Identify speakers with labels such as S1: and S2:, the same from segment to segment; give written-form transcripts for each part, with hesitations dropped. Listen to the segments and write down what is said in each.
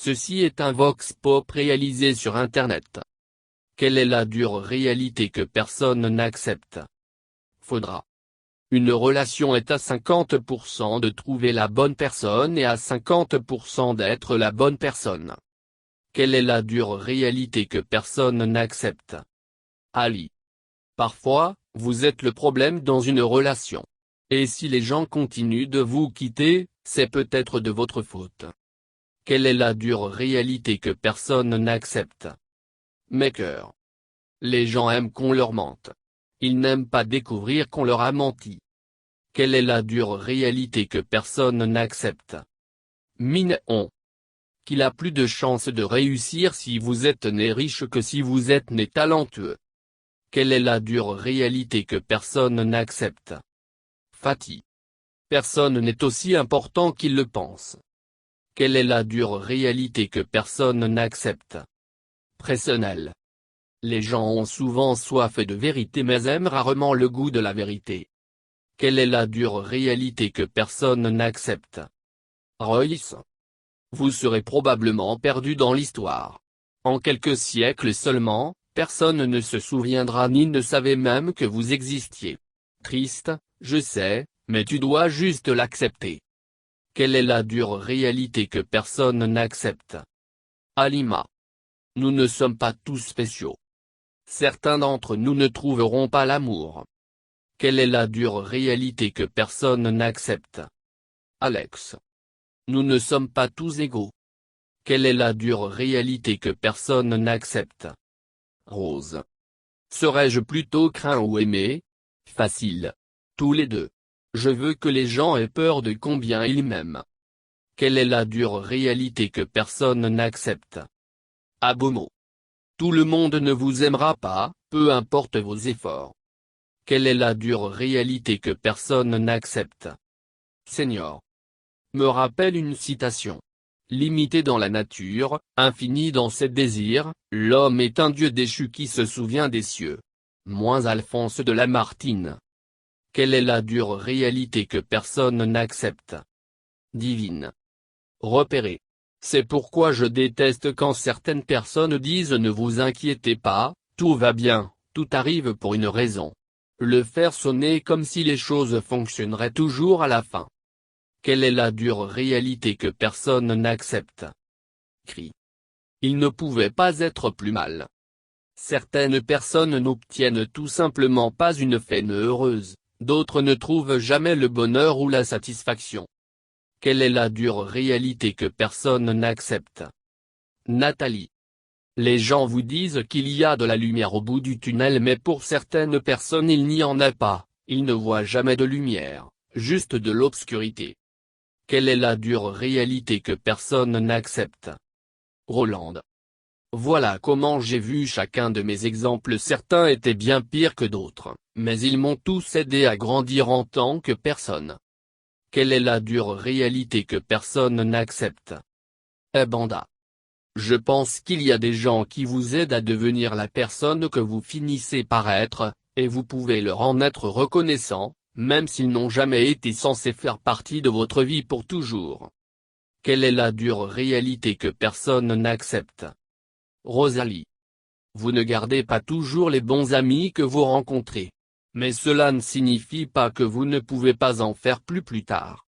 S1: Ceci est un vox pop réalisé sur Internet. Quelle est la dure réalité que personne n'accepte? Faudra. Une relation est à 50% de trouver la bonne personne et à 50% d'être la bonne personne. Quelle est la dure réalité que personne n'accepte? Ali. Parfois, vous êtes le problème dans une relation. Et si les gens continuent de vous quitter, c'est peut-être de votre faute. Quelle est la dure réalité que personne n'accepte? Maker. Les gens aiment qu'on leur mente. Ils n'aiment pas découvrir qu'on leur a menti. Quelle est la dure réalité que personne n'accepte? Minéon. Qu'il a plus de chances de réussir si vous êtes né riche que si vous êtes né talentueux. Quelle est la dure réalité que personne n'accepte? Fatih. Personne n'est aussi important qu'il le pense. Quelle est la dure réalité que personne n'accepte? Personnel. Les gens ont souvent soif de vérité mais aiment rarement le goût de la vérité. Quelle est la dure réalité que personne n'accepte? Royce. Vous serez probablement perdu dans l'histoire. En quelques siècles seulement, personne ne se souviendra ni ne savait même que vous existiez. Triste, je sais, mais tu dois juste l'accepter. Quelle est la dure réalité que personne n'accepte? Halima. Nous ne sommes pas tous spéciaux. Certains d'entre nous ne trouveront pas l'amour. Quelle est la dure réalité que personne n'accepte? Alex. Nous ne sommes pas tous égaux. Quelle est la dure réalité que personne n'accepte? Rose. Serais-je plutôt craint ou aimé? Facile. Tous les deux. Je veux que les gens aient peur de combien ils m'aiment. Quelle est la dure réalité que personne n'accepte? Abomo. Tout le monde ne vous aimera pas, peu importe vos efforts. Quelle est la dure réalité que personne n'accepte? Senior. Me rappelle une citation. Limité dans la nature, infini dans ses désirs, l'homme est un dieu déchu qui se souvient des cieux. Moins Alphonse de Lamartine. Quelle est la dure réalité que personne n'accepte? Divine. Repérez. C'est pourquoi je déteste quand certaines personnes disent ne vous inquiétez pas, tout va bien, tout arrive pour une raison. Le faire sonner comme si les choses fonctionneraient toujours à la fin. Quelle est la dure réalité que personne n'accepte? Cri. Il ne pouvait pas être plus mal. Certaines personnes n'obtiennent tout simplement pas une fin heureuse, d'autres ne trouvent jamais le bonheur ou la satisfaction. Quelle est la dure réalité que personne n'accepte? Nathalie. Les gens vous disent qu'il y a de la lumière au bout du tunnel mais pour certaines personnes il n'y en a pas, ils ne voient jamais de lumière, juste de l'obscurité. Quelle est la dure réalité que personne n'accepte? Roland. Voilà comment j'ai vu chacun de mes exemples. Certains étaient bien pires que d'autres, mais ils m'ont tous aidé à grandir en tant que personne. Quelle est la dure réalité que personne n'accepte? Banda. Je pense qu'il y a des gens qui vous aident à devenir la personne que vous finissez par être, et vous pouvez leur en être reconnaissant, même s'ils n'ont jamais été censés faire partie de votre vie pour toujours. Quelle est la dure réalité que personne n'accepte? Rosalie. Vous ne gardez pas toujours les bons amis que vous rencontrez. Mais cela ne signifie pas que vous ne pouvez pas en faire plus tard.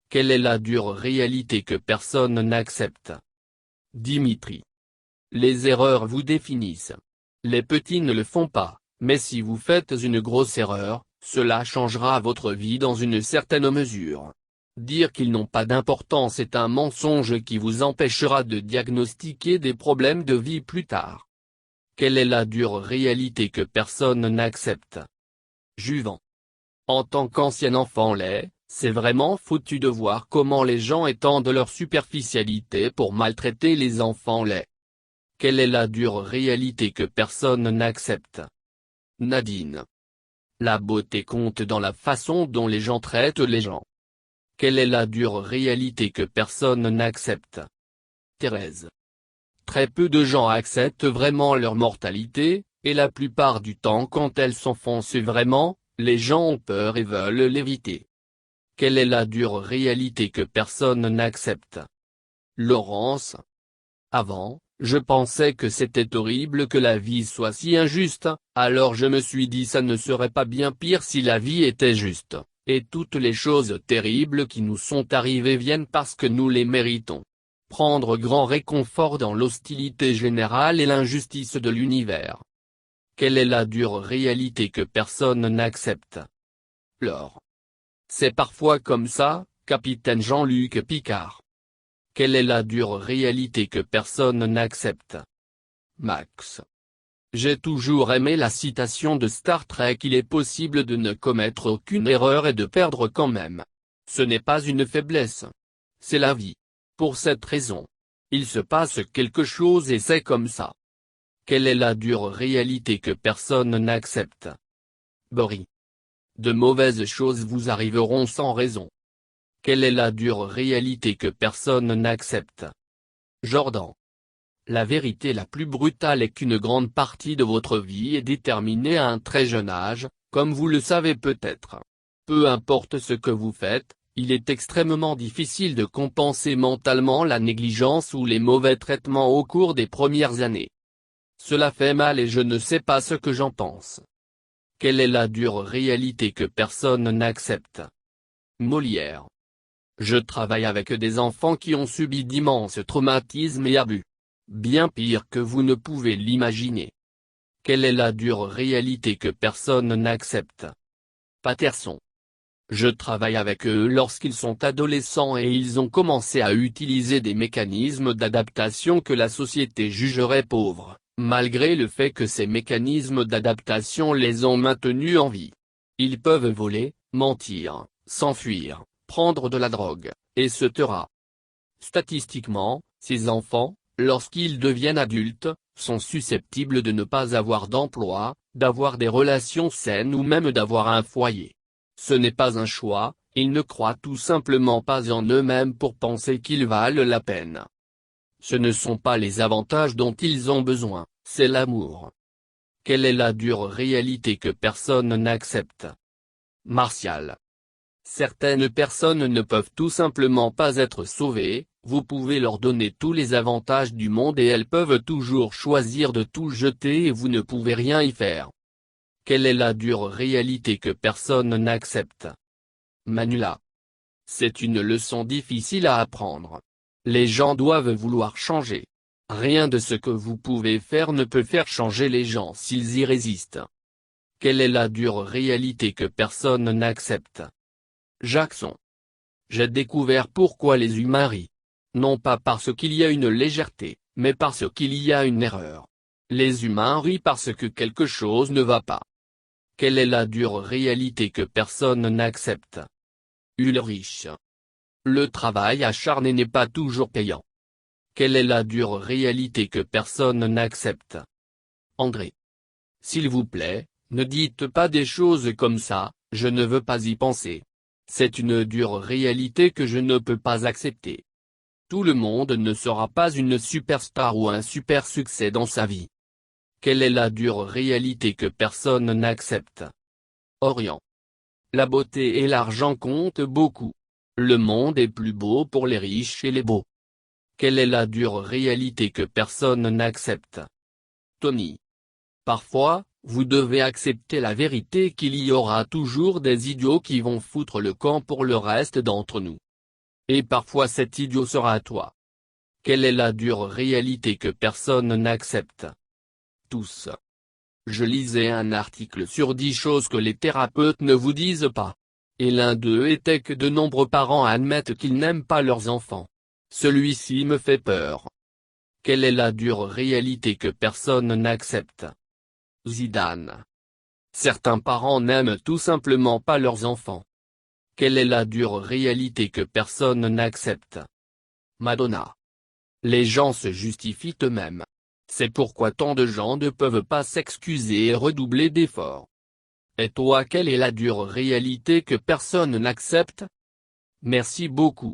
S1: Quelle est la dure réalité que personne n'accepte? Dimitri. Les erreurs vous définissent. Les petits ne le font pas, mais si vous faites une grosse erreur, cela changera votre vie dans une certaine mesure. Dire qu'ils n'ont pas d'importance est un mensonge qui vous empêchera de diagnostiquer des problèmes de vie plus tard. Quelle est la dure réalité que personne n'accepte? Juvent. En tant qu'ancien enfant laid, c'est vraiment foutu de voir comment les gens étendent leur superficialité pour maltraiter les enfants laids. Quelle est la dure réalité que personne n'accepte? Nadine. La beauté compte dans la façon dont les gens traitent les gens. Quelle est la dure réalité que personne n'accepte? Thérèse. Très peu de gens acceptent vraiment leur mortalité, et la plupart du temps quand elles s'enfoncent vraiment, les gens ont peur et veulent l'éviter. Quelle est la dure réalité que personne n'accepte? Laurence. Avant, je pensais que c'était horrible que la vie soit si injuste, alors je me suis dit ça ne serait pas bien pire si la vie était juste, et toutes les choses terribles qui nous sont arrivées viennent parce que nous les méritons. Prendre grand réconfort dans l'hostilité générale et l'injustice de l'univers. Quelle est la dure réalité que personne n'accepte? L'or. C'est parfois comme ça, capitaine Jean-Luc Picard. Quelle est la dure réalité que personne n'accepte? Max. J'ai toujours aimé la citation de Star Trek: il est possible de ne commettre aucune erreur et de perdre quand même. Ce n'est pas une faiblesse. C'est la vie. Pour cette raison. Il se passe quelque chose et c'est comme ça. Quelle est la dure réalité que personne n'accepte? Boris. De mauvaises choses vous arriveront sans raison. Quelle est la dure réalité que personne n'accepte? Jordan. La vérité la plus brutale est qu'une grande partie de votre vie est déterminée à un très jeune âge, comme vous le savez peut-être. Peu importe ce que vous faites, il est extrêmement difficile de compenser mentalement la négligence ou les mauvais traitements au cours des premières années. Cela fait mal et je ne sais pas ce que j'en pense. Quelle est la dure réalité que personne n'accepte? Molière. Je travaille avec des enfants qui ont subi d'immenses traumatismes et abus. Bien pire que vous ne pouvez l'imaginer. Quelle est la dure réalité que personne n'accepte? Patterson. Je travaille avec eux lorsqu'ils sont adolescents et ils ont commencé à utiliser des mécanismes d'adaptation que la société jugerait pauvres, malgré le fait que ces mécanismes d'adaptation les ont maintenus en vie. Ils peuvent voler, mentir, s'enfuir, prendre de la drogue, etc. Statistiquement, ces enfants, lorsqu'ils deviennent adultes, sont susceptibles de ne pas avoir d'emploi, d'avoir des relations saines ou même d'avoir un foyer. Ce n'est pas un choix, ils ne croient tout simplement pas en eux-mêmes pour penser qu'ils valent la peine. Ce ne sont pas les avantages dont ils ont besoin, c'est l'amour. Quelle est la dure réalité que personne n'accepte? Martial. Certaines personnes ne peuvent tout simplement pas être sauvées, vous pouvez leur donner tous les avantages du monde et elles peuvent toujours choisir de tout jeter et vous ne pouvez rien y faire. Quelle est la dure réalité que personne n'accepte? Manula. C'est une leçon difficile à apprendre. Les gens doivent vouloir changer. Rien de ce que vous pouvez faire ne peut faire changer les gens s'ils y résistent. Quelle est la dure réalité que personne n'accepte? Jackson. J'ai découvert pourquoi les humains rient. Non pas parce qu'il y a une légèreté, mais parce qu'il y a une erreur. Les humains rient parce que quelque chose ne va pas. Quelle est la dure réalité que personne n'accepte? Ulrich. Le travail acharné n'est pas toujours payant. Quelle est la dure réalité que personne n'accepte? André. S'il vous plaît, ne dites pas des choses comme ça, je ne veux pas y penser. C'est une dure réalité que je ne peux pas accepter. Tout le monde ne sera pas une superstar ou un super succès dans sa vie. Quelle est la dure réalité que personne n'accepte? Orient. La beauté et l'argent comptent beaucoup. Le monde est plus beau pour les riches et les beaux. Quelle est la dure réalité que personne n'accepte? Tony. Parfois, vous devez accepter la vérité qu'il y aura toujours des idiots qui vont foutre le camp pour le reste d'entre nous. Et parfois cet idiot sera toi. Quelle est la dure réalité que personne n'accepte? Tous. Je lisais un article sur 10 choses que les thérapeutes ne vous disent pas. Et l'un d'eux était que de nombreux parents admettent qu'ils n'aiment pas leurs enfants. Celui-ci me fait peur. Quelle est la dure réalité que personne n'accepte? Zidane. Certains parents n'aiment tout simplement pas leurs enfants. Quelle est la dure réalité que personne n'accepte? Madonna. Les gens se justifient eux-mêmes. C'est pourquoi tant de gens ne peuvent pas s'excuser et redoubler d'efforts. Et toi, quelle est la dure réalité que personne n'accepte? Merci beaucoup.